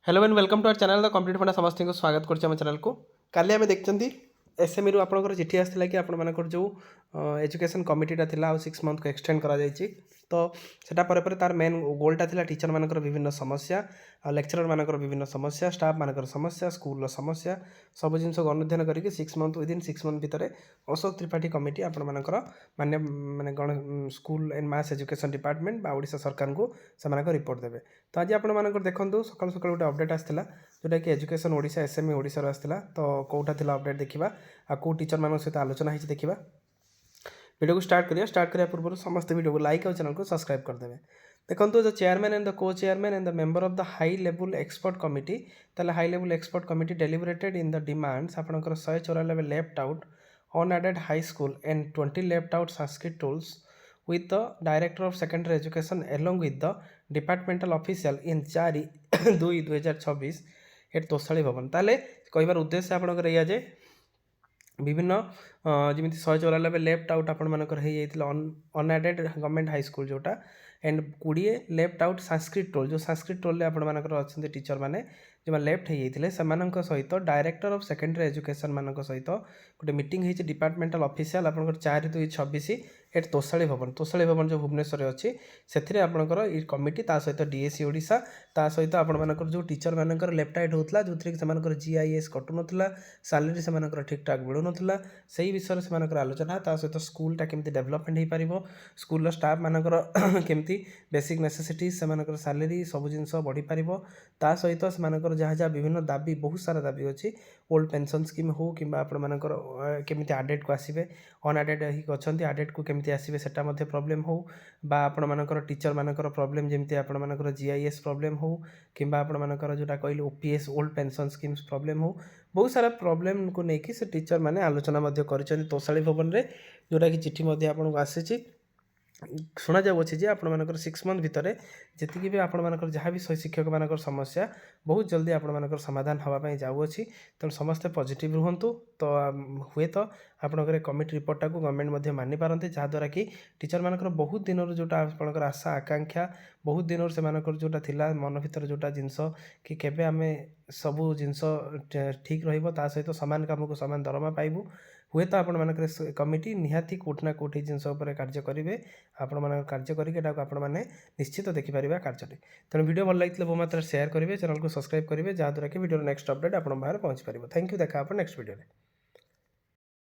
Hello and welcome to our channel the complete फंडा समस्त को स्वागत करछि हम चैनल को। काली आम देखते एसएमई रु आपनकर चिठी आसला कि आपनकर जो एजुकेशन कमिटीटा थिला 6 मंथ को एक्सटेंड करा जायछि। तो सेटा परे परे तार मेन गोलटा थिला टीचर मानकर विभिन्न समस्या आ लेक्चरर मानकर विभिन्न समस्या स्टाफ मानकर समस्या स्कूल समस्या सब जिन अनुध्यान करके 6 मंथ विदिन 6 मंथ भितर अशोक त्रिपाठी कमिटी आपण मानकर मान्य माने गण school and mass education department बा ओडिशा सरकार को से रिपोर्ट देबे। तो आज आपण मानकर देखंतु सकाळ सकाळ गोटे अपडेट आसला जोटा कि एजुकेशन ओडिशा एसएमई ओडिशा आसला। तो कोटा थिला अपडेट देखिबा आ को टीचर मान सहित आलोचना होती देखा। वीडियो को स्टार्ट करिया पूर्व समस्त वीडियो को लाइक और चैनल को सब्सक्राइब करदे। देखो the chairman and the co chairman and the member of the high level expert committee ताले high level expert committee deliberated in the demands आपनकर 194 left out unaided high school and 20 left out Sanskrit tols with the director of secondary education along with the departmental official in 4/2/2026 at Toshali Bhawan. ताले कहबार उद्देश्य आपनकर या जे विभिन्न जमी 194 left out आपण मानकर हो जाता अनएडेड गवर्नमेंट हाई स्कूल जोटा and 20 left out Sanskrit toll जो संस्कृत टोल आपन मानकर अच्छा टीचर मैंने जो लेफ्ट होते से सहित डायरेक्टर ऑफ सेकेंडरी एजुकेशन मान सहित गोटे मीटिंग होती डिपार्टमेंटल ऑफिशियल आपनकर 4/2/26 एट तोशाली भवन जो भुवनेश्वर अच्छी से आपंकर कमिटी ता सहित डीएससी ओडिशा ता सहित आपंकर जो टीचर मानकर लेफ्ट आउट होता जो थे से जीआईएस कटु ना सालेरी से ठीक ठाक मिलू ना से विषय से आलोचना ता सहित स्कूलटा केमती डेवलपमेंट हो पार स्कूल स्टाफ मानकर केमती बेसिक नेसेसिटीज से सालेरी सब जिन बढ़ी पार ता सहित से जहाँ जहाँ विभिन्न दाबी बहुत सारा दाबी अच्छी ओल्ड पेंशन स्कीम हो कि आपंकर केमी आडेड को आसवे अनआडेड अच्छा आडेड को केमती आसवे सेटा मध्य प्रॉब्लम हो बा आपण मानकर टीचर मानकर प्रॉब्लम जमती आपण मानकर जीआईएस प्रॉब्लम हो कि आपण मानकर जोटा कहले OPS old pension schemes problem हो बहुत सारा प्रॉब्लम को लेकिन से टीचर माने आलोचना मध्य कर तोशाली भवन में जोटा कि चिठी मध्य आपको आसी शुणा जाऊँगी जे आपण मानकर 6 मंथ भितर जी भी आपण मानकर जहाँ भी शिक्षक मानकर समस्या बहुत जल्दी आपण मानकर समाधान होगापी जाऊँगी। तेणु समस्ते पॉजिटिव रुहतु। तो हुए तो आपंकर कमिटी रिपोर्टा को गवर्नमेंट मानि पारती जहाँद्वारा कि टीचर मानकर बहुत दिन जोटा आपंकर आशा आकांक्षा बहुत दिन से जोटा थिला मन भर जोटा जिनस कि केबे आमे सबू जिनस ठीक रहित सहित सामान काम को सामान दरमा पाइबू हुए तो आपण मानकर कमिटी निहाती कोठी ना कोठी जिनस कार्य करेंगे आपण मान कार्य करके आपण मैंने निश्चित देखिपर कार्य। तेणु वीडियो भल लगी बहुत मात्रा शेयर करेंगे चैनल को सब्सक्राइब करेंगे जहाँद्वारा कि वीडियो नेक्स्ट अपडेट आप बाहर पहुँची पार। थैंक यू देखा आप नेक्स्ट वीडियो।